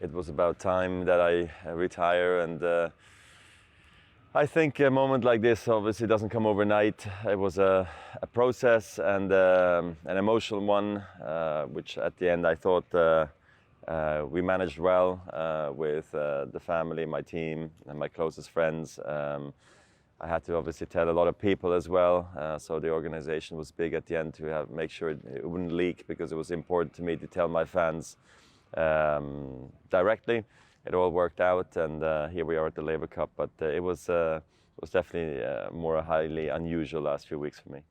it was about time that I retire. And I think a moment like this obviously doesn't come overnight. It was a process and an emotional one, which at the end I thought we managed well with the family, my team, and my closest friends. I had to obviously tell a lot of people as well, so the organization was big at the end to make sure it wouldn't leak, because it was important to me to tell my fans directly. It all worked out, and here we are at the Laver Cup. But it was definitely more highly unusual last few weeks for me.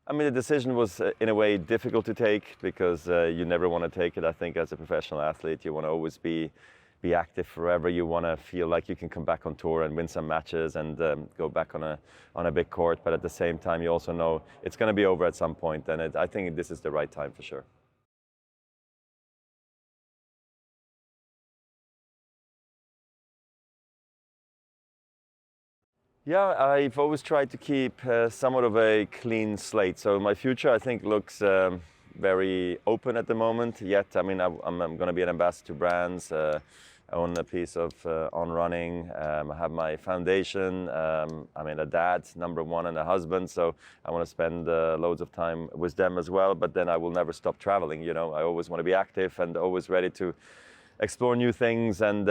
I mean, the decision was in a way difficult to take, because you never want to take it. I think as a professional athlete, you want to always be active forever. You want to feel like you can come back on tour and win some matches and go back on a big court. But at the same time, you also know it's going to be over at some point, and I think this is the right time for sure. Yeah, I've always tried to keep somewhat of a clean slate. So my future, I think, looks very open at the moment. Yet, I mean, I'm going to be an ambassador to brands. I own a piece of On Running. I have my foundation. I mean, a dad, number one, and a husband. So I want to spend loads of time with them as well. But then I will never stop traveling. You know, I always want to be active and always ready to explore new things. And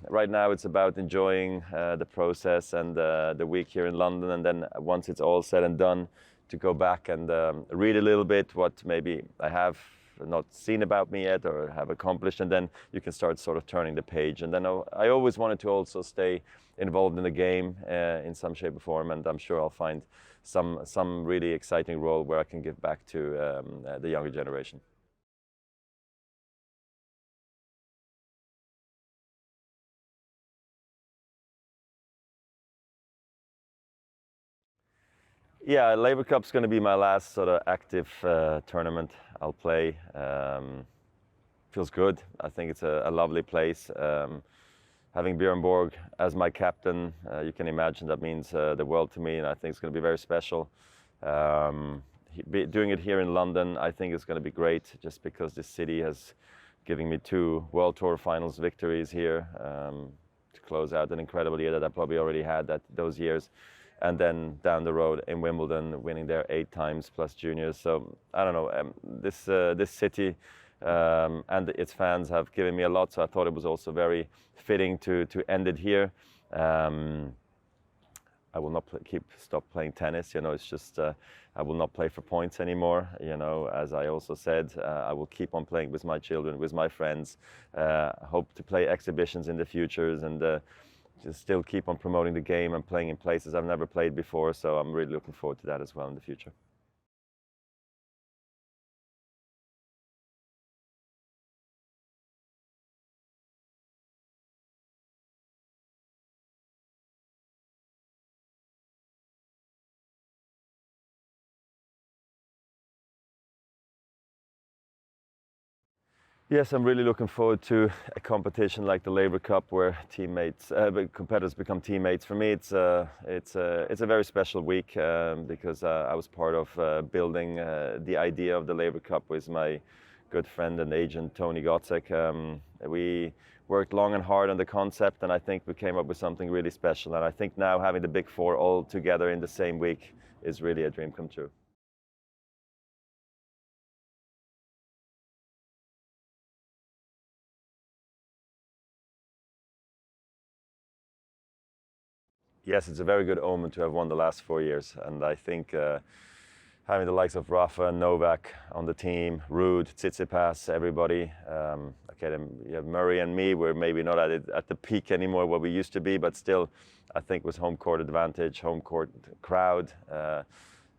right now it's about enjoying the process and the week here in London. And then once it's all said and done, to go back and read a little bit what maybe I have not seen about me yet or have accomplished. And then you can start sort of turning the page. And then I always wanted to also stay involved in the game in some shape or form. And I'm sure I'll find some really exciting role where I can give back to the younger generation. Yeah, Laver Cup's going to be my last sort of active tournament I'll play. Feels good. I think it's a lovely place. Having Björn Borg as my captain, you can imagine that means the world to me, and I think it's going to be very special. Doing it here in London, I think it's going to be great, just because this city has given me 2 World Tour Finals victories here to close out an incredible year that I probably already had those years. And then down the road in Wimbledon, winning there 8 times plus juniors. So I don't know, this city and its fans have given me a lot. So I thought it was also very fitting to end it here. I will not stop playing tennis. You know, it's just I will not play for points anymore. You know, as I also said, I will keep on playing with my children, with my friends. Hope to play exhibitions in the futures, and just still keep on promoting the game and playing in places I've never played before. So I'm really looking forward to that as well in the future. Yes, I'm really looking forward to a competition like the Laver Cup, where competitors become teammates. For me, it's a very special week because I was part of building the idea of the Laver Cup with my good friend and agent Tony Gotzek. We worked long and hard on the concept, and I think we came up with something really special. And I think now having the Big Four all together in the same week is really a dream come true. Yes, it's a very good omen to have won the last 4 years, and I think having the likes of Rafa and Novak on the team, Ruud, Tsitsipas, everybody. Okay, then you have Murray and me. We're maybe not at the peak anymore what we used to be, but still, I think with home court advantage, home court crowd,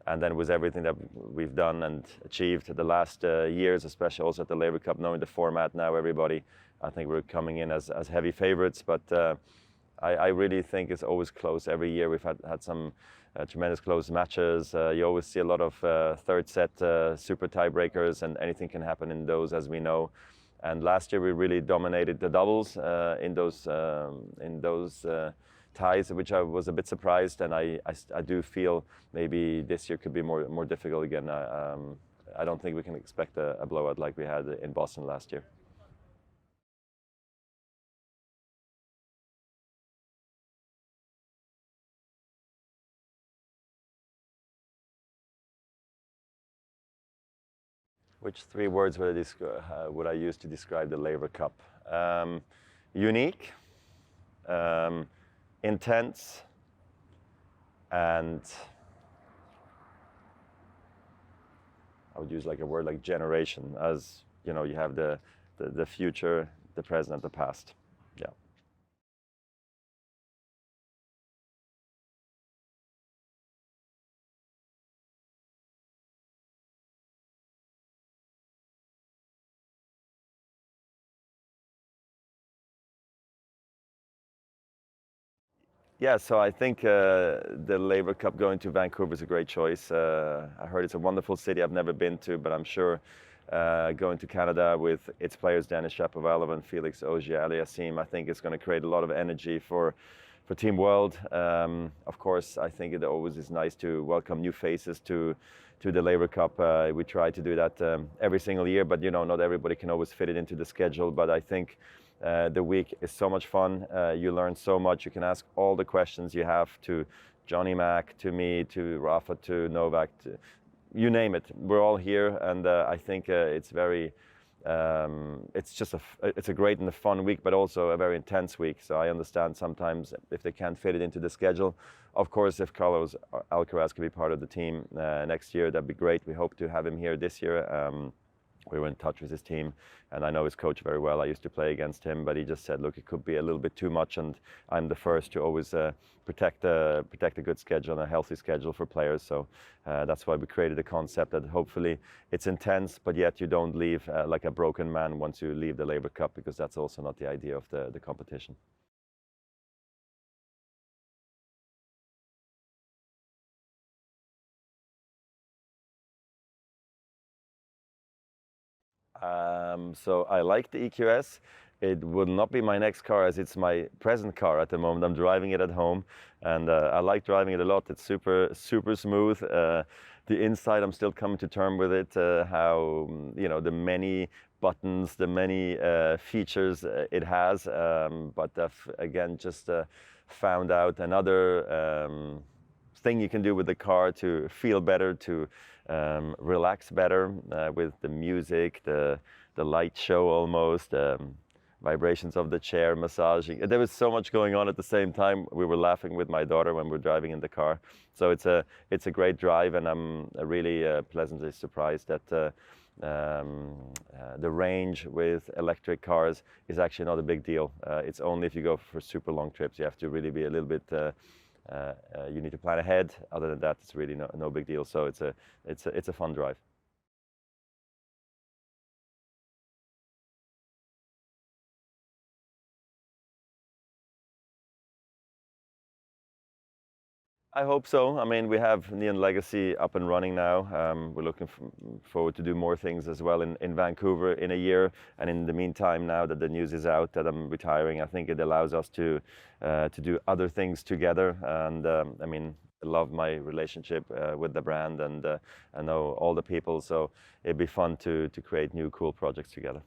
and then with everything that we've done and achieved the last years, especially also at the Laver Cup, knowing the format now, everybody, I think we're coming in as heavy favorites, but. I really think it's always close every year. We've had some tremendous close matches. You always see a lot of third set super tiebreakers, and anything can happen in those, as we know. And last year we really dominated the doubles in those ties, which I was a bit surprised, and I do feel maybe this year could be more difficult again. I don't think we can expect a blowout like we had in Boston last year. Which three words would I use to describe the Laver Cup? Unique, intense, and I would use like a word like generation, as you know, you have the future, the present, the past. Yeah. Yeah, so I think the Laver Cup going to Vancouver is a great choice. I heard it's a wonderful city I've never been to, but I'm sure going to Canada with its players, Denis Shapovalov and Felix Auger-Aliassime, I think it's going to create a lot of energy for Team World. Of course, I think it always is nice to welcome new faces to the Laver Cup. We try to do that every single year, but you know, not everybody can always fit it into the schedule. But I think the week is so much fun. You learn so much. You can ask all the questions you have to Johnny Mac, to me, to Rafa, to Novak, you name it. We're all here, and I think it's very. It's a great and a fun week, but also a very intense week. So I understand sometimes if they can't fit it into the schedule. Of course, if Carlos Alcaraz can be part of the team next year, that'd be great. We hope to have him here this year. We were in touch with his team, and I know his coach very well. I used to play against him, but he just said, look, it could be a little bit too much, and I'm the first to always protect a good schedule and a healthy schedule for players. So that's why we created a concept that hopefully it's intense, but yet you don't leave like a broken man once you leave the Laver Cup, because that's also not the idea of the competition. So I like the EQS. It would not be my next car, as it's my present car at the moment. I'm driving it at home, and I like driving it a lot. It's super smooth. The inside, I'm still coming to terms with it. How you know, the many buttons, the many features it has. But I've again just found out another thing you can do with the car to feel better, to relax better with the music, the light show almost, vibrations of the chair, massaging. There was so much going on at the same time. We were laughing with my daughter when we were driving in the car. So it's a great drive, and I'm really pleasantly surprised that the range with electric cars is actually not a big deal. It's only if you go for super long trips, you have to really be a little bit you need to plan ahead. Other than that, it's really no big deal. So it's a fun drive. I hope so. I mean, we have Neon Legacy up and running now. We're looking forward to do more things as well in Vancouver in a year. And in the meantime, now that the news is out that I'm retiring, I think it allows us to do other things together. And I mean, I love my relationship with the brand, and I know all the people. So it'd be fun to create new cool projects together.